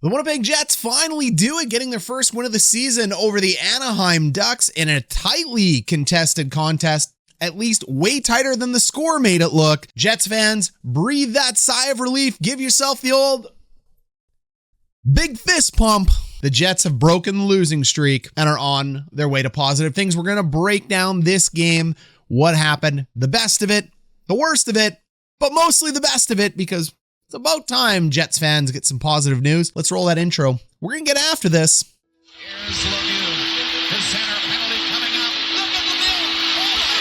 The Winnipeg Jets finally do it, getting their first win of the season over the Anaheim Ducks in a tightly contested contest, at least way tighter than the score made it look. Jets fans, breathe that sigh of relief. Give yourself the old big fist pump. The Jets have broken the losing streak and are on their way to positive things. We're going to break down this game, what happened, the best of it, the worst of it, but mostly the best of it, because it's about time Jets fans get some positive news. Let's roll that intro. We're going to get after this. Here's Lemieux. The center penalty coming up. Look at Lemieux. Oh my God.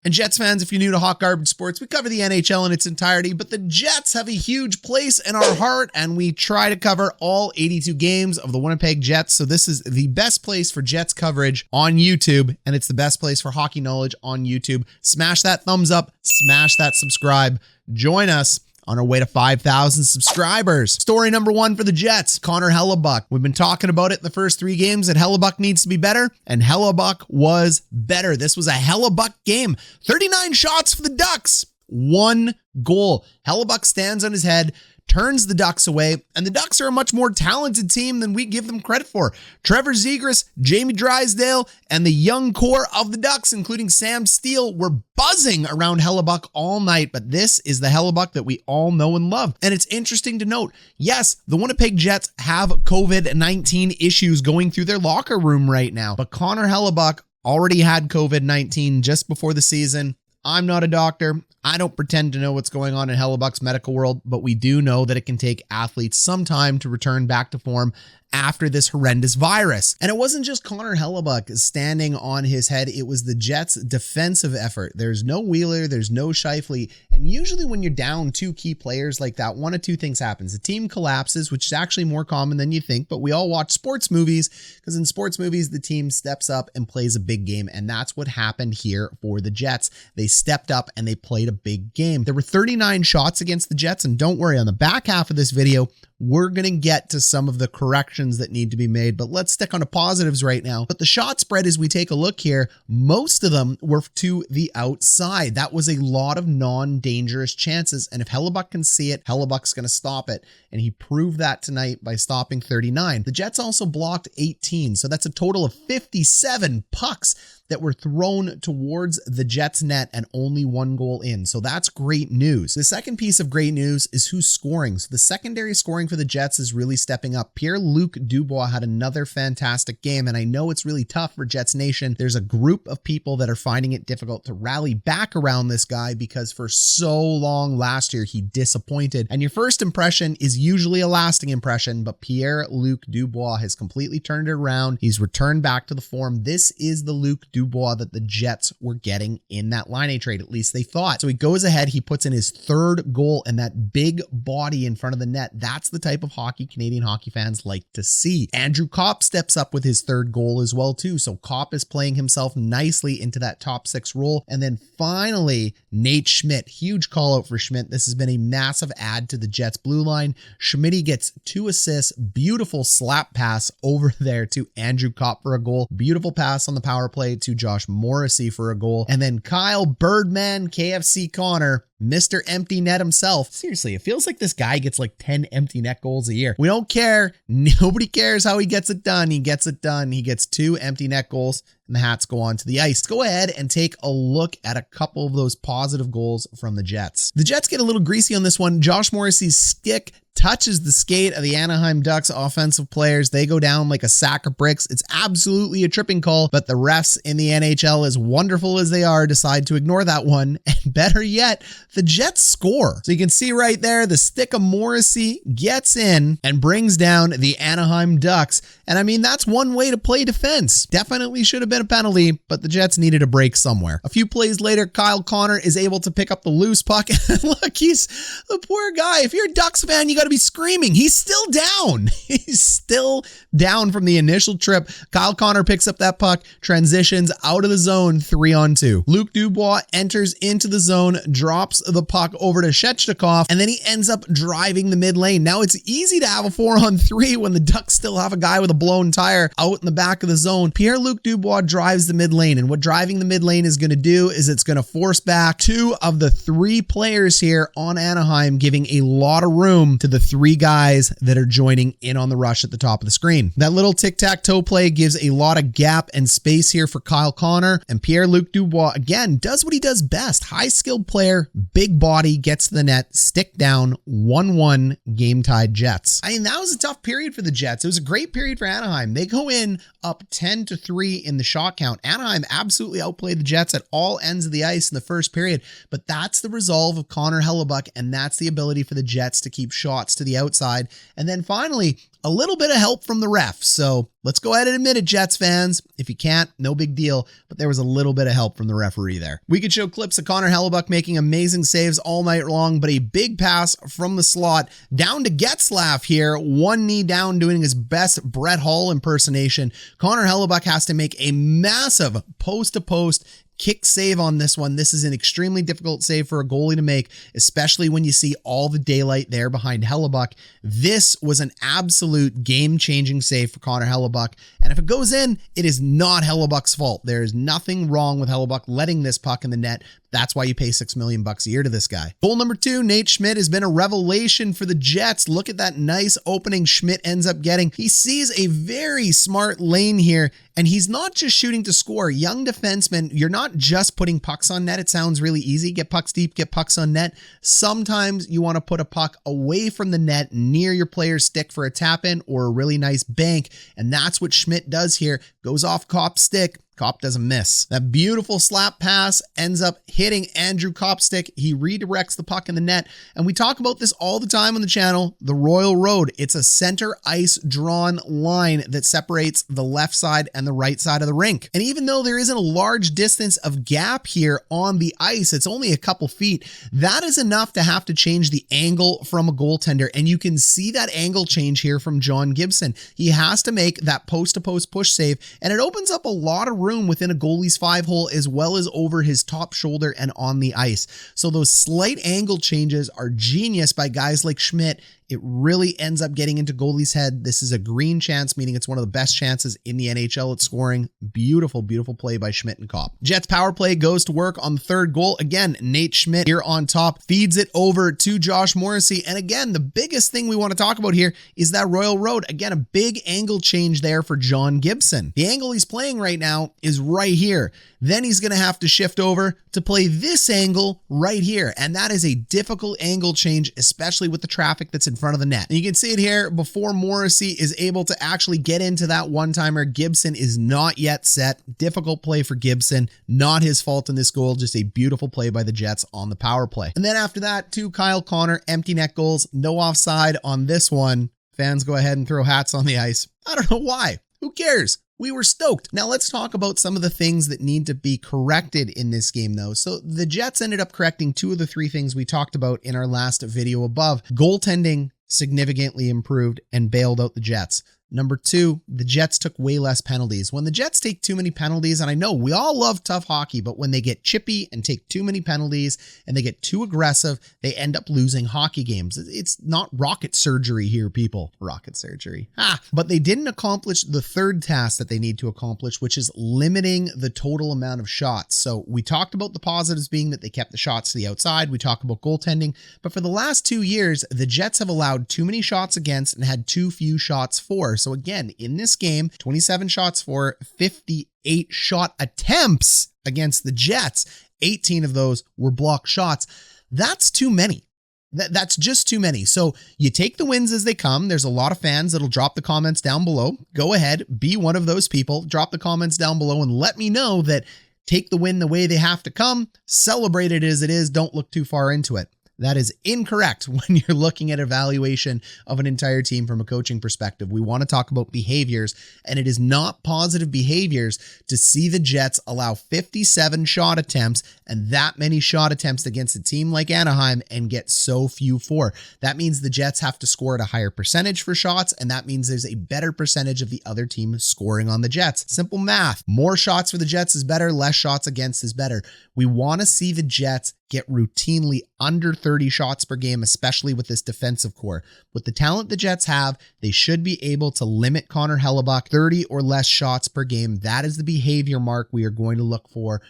And Jets fans, if you're new to Hot Garbage Sports, we cover the NHL in its entirety, but the Jets have a huge place in our heart, and we try to cover all 82 games of the Winnipeg Jets. So this is the best place for Jets coverage on YouTube, and it's the best place for hockey knowledge on YouTube. Smash that thumbs up, smash that subscribe. Join us on our way to 5,000 subscribers. Story number one for the Jets, Connor Hellebuyck. We've been talking about it in the first three games that Hellebuyck needs to be better, and Hellebuyck was better. This was a Hellebuyck game. 39 shots for the Ducks, 1 goal. Hellebuyck stands on his head, turns the Ducks away, and the Ducks are a much more talented team than we give them credit for. Trevor Zegras, Jamie Drysdale, and the young core of the Ducks, including Sam Steele, were buzzing around Hellebuyck all night, but this is the Hellebuyck that we all know and love. And it's interesting to note, yes, the Winnipeg Jets have COVID-19 issues going through their locker room right now, but Connor Hellebuyck already had COVID-19 just before the season. I'm not a doctor. I don't pretend to know what's going on in Hellebuyck's medical world, but we do know that it can take athletes some time to return back to form after this horrendous virus. And it wasn't just Connor Hellebuyck standing on his head. It was the Jets' defensive effort. There's no Wheeler, there's no Scheifele. And usually when you're down two key players like that, one of two things happens. The team collapses, which is actually more common than you think, but we all watch sports movies because in sports movies, the team steps up and plays a big game. And that's what happened here for the Jets. They stepped up and they played a big game. There were 39 shots against the Jets. And don't worry, on the back half of this video, we're going to get to some of the corrections that need to be made, but let's stick on the positives right now. But the shot spread, as we take a look here, most of them were to the outside. That was a lot of non-dangerous chances. And if Hellebuyck can see it, Hellebuyck's going to stop it. And he proved that tonight by stopping 39. The Jets also blocked 18. So that's a total of 57 pucks that were thrown towards the Jets net and only 1 goal in. So that's great news. The second piece of great news is who's scoring. So the secondary scoring for the Jets is really stepping up. Pierre Dubois had another fantastic game, and I know it's really tough for Jets Nation. There's a group of people that are finding it difficult to rally back around this guy because for so long last year, he disappointed. And your first impression is usually a lasting impression, but Pierre Dubois has completely turned it around. He's returned back to the form. This is the Dubois that the Jets were getting in that line A trade, at least they thought. So he goes ahead, he puts in his 3rd goal and that big body in front of the net. That's the type of hockey Canadian hockey fans like to see. Andrew Copp steps up with his 3rd goal as well too. So Copp is playing himself nicely into that top 6 role. And then finally, Nate Schmidt, huge call out for Schmidt. This has been a massive add to the Jets blue line. Schmidt gets 2 assists, beautiful slap pass over there to Andrew Copp for a goal. Beautiful pass on the power play to Josh Morrissey for a goal. And then Kyle Birdman, KFC Connor, Mr. Empty Net himself. Seriously, it feels like this guy gets like 10 empty net goals a year. We don't care. Nobody cares how he gets it done. He gets it done. He gets 2 empty net goals and the Hats go on to the ice. Let's go ahead and take a look at a couple of those positive goals from the Jets. The Jets get a little greasy on this one. Josh Morrissey's stick touches the skate of the Anaheim Ducks offensive players. They go down like a sack of bricks. It's absolutely a tripping call, but the refs in the NHL, as wonderful as they are, decide to ignore that one. And better yet, the Jets score. So you can see right there, the stick of Morrissey gets in and brings down the Anaheim Ducks. And I mean, that's one way to play defense. Definitely should have been a penalty, but the Jets needed a break somewhere. A few plays later, Kyle Connor is able to pick up the loose puck. Look, he's the poor guy. If you're a Ducks fan, you got to be screaming. He's still down. He's still down from the initial trip. Kyle Connor picks up that puck, transitions out of the zone, 3-on-2. Luke Dubois enters into the zone, drops the puck over to Svechnikov, and then he ends up driving the mid lane. Now it's easy to have a 4-on-3 when the Ducks still have a guy with a blown tire out in the back of the zone. Pierre-Luc Dubois drives the mid lane, and what driving the mid lane is going to do is it's going to force back 2 of the 3 players here on Anaheim, giving a lot of room to the 3 guys that are joining in on the rush at the top of the screen. That little tic-tac-toe play gives a lot of gap and space here for Kyle Connor, and Pierre-Luc Dubois again does what he does best. High-skilled player, big body, gets to the net, stick down, 1-1, game-tied Jets. I mean, that was a tough period for the Jets. It was a great period for Anaheim. They go in up 10-3 in the shot count. Anaheim absolutely outplayed the Jets at all ends of the ice in the first period, but that's the resolve of Connor Hellebuyck, and that's the ability for the Jets to keep shots to the outside. And then finally, a little bit of help from the ref. So let's go ahead and admit it, Jets fans. If you can't, no big deal, but there was a little bit of help from the referee there. We could show clips of Connor Hellebuyck making amazing saves all night long, but a big pass from the slot down to Getzlaf here, one knee down, doing his best Brett Hall impersonation. Connor Hellebuyck has to make a massive post-to-post kick save on this one. This is an extremely difficult save for a goalie to make, especially when you see all the daylight there behind Hellebuyck. This was an absolute game-changing save for Connor Hellebuyck, and if it goes in, it is not Hellebuck's fault. There is nothing wrong with Hellebuyck letting this puck in the net. That's why you pay $6 million a year to this guy. Goal number 2, Nate Schmidt has been a revelation for the Jets. Look at that nice opening Schmidt ends up getting. He sees a very smart lane here, and he's not just shooting to score. Young defenseman, you're not just putting pucks on net. It sounds really easy. Get pucks deep, get pucks on net. Sometimes you want to put a puck away from the net near your player's stick for a tap in or a really nice bank, and that's what Schmidt does here. Goes off Copp's stick. Copp doesn't miss. That beautiful slap pass ends up hitting Andrew Copp's stick. He redirects the puck in the net. And we talk about this all the time on the channel, the Royal Road. It's a center ice drawn line that separates the left side and the right side of the rink. And even though there isn't a large distance of gap here on the ice, it's only a couple feet, that is enough to have to change the angle from a goaltender. And you can see that angle change here from John Gibson. He has to make that post-to-post push save, and it opens up a lot of room within a goalie's 5-hole as well as over his top shoulder and on the ice. So those slight angle changes are genius by guys like Schmidt. It really ends up getting into goalie's head. This is a green chance, meaning it's one of the best chances in the NHL at scoring. Beautiful, beautiful play by Schmidt and Copp. Jets power play goes to work on the third goal. Again, Nate Schmidt here on top feeds it over to Josh Morrissey. And again, the biggest thing we want to talk about here is that Royal Road. Again, a big angle change there for John Gibson. The angle he's playing right now is right here. Then he's going to have to shift over to play this angle right here. And that is a difficult angle change, especially with the traffic that's in front of the net. And you can see it here before Morrissey is able to actually get into that one-timer. Gibson is not yet set. Difficult play for Gibson. Not his fault in this goal. Just a beautiful play by the Jets on the power play. And then after that, 2 Kyle Connor empty net goals. No offside on this one. Fans go ahead and throw hats on the ice. I don't know why. Who cares? We were stoked. Now let's talk about some of the things that need to be corrected in this game though. So the Jets ended up correcting 2 of the 3 things we talked about in our last video above. Goaltending significantly improved and bailed out the Jets. Number 2, the Jets took way less penalties. When the Jets take too many penalties, and I know we all love tough hockey, but when they get chippy and take too many penalties and they get too aggressive, they end up losing hockey games. It's not rocket surgery here, people. Rocket surgery. But they didn't accomplish the third task that they need to accomplish, which is limiting the total amount of shots. So we talked about the positives being that they kept the shots to the outside. We talked about goaltending, but for the last 2 years, the Jets have allowed too many shots against and had too few shots for. So again, in this game, 27 shots for, 58 shot attempts against the Jets. 18 of those were blocked shots. That's too many. That's just too many. So you take the wins as they come. There's a lot of fans that'll drop the comments down below. Go ahead, be one of those people. Drop the comments down below and let me know that take the win the way they have to come. Celebrate it as it is. Don't look too far into it. That is incorrect when you're looking at evaluation of an entire team from a coaching perspective. We want to talk about behaviors, and it is not positive behaviors to see the Jets allow 57 shot attempts and that many shot attempts against a team like Anaheim and get so few for. That means the Jets have to score at a higher percentage for shots, and that means there's a better percentage of the other team scoring on the Jets. Simple math. More shots for the Jets is better, less shots against is better. We want to see the Jets get routinely under 30 shots per game, especially with this defensive core. With the talent the Jets have, they should be able to limit Connor Hellebuyck 30 or less shots per game. That is the behavior mark we are going to look for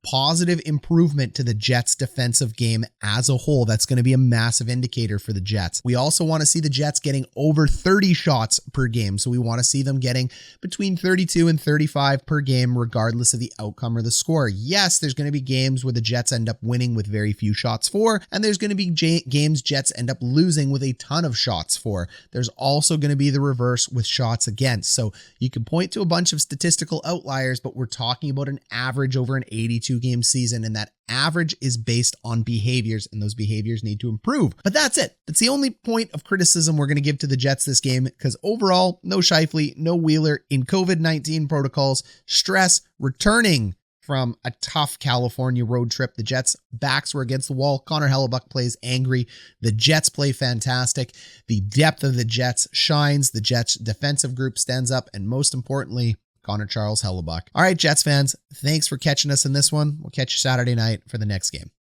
positive improvement to the Jets defensive game as a whole. That's going to be a massive indicator for the Jets. We also want to see the Jets getting over 30 shots per game. So we want to see them getting between 32 and 35 per game, regardless of the outcome or the score. Yes, there's going to be games where the Jets end up winning with very few shots for, and there's going to be games Jets end up losing with a ton of shots for. There's also going to be the reverse with shots against. So you can point to a bunch of statistical outliers, but we're talking about an average over an 82 game season, and that average is based on behaviors, and those behaviors need to improve. But that's it. That's the only point of criticism we're going to give to the Jets this game, because overall, no Scheifele, no Wheeler in COVID-19 protocols, stress, returning from a tough California road trip. The Jets' backs were against the wall. Connor Hellebuyck plays angry. The Jets play fantastic. The depth of the Jets shines. The Jets' defensive group stands up, and most importantly, Connor Charles Hellebuyck. All right, Jets fans, thanks for catching us in this one. We'll catch you Saturday night for the next game.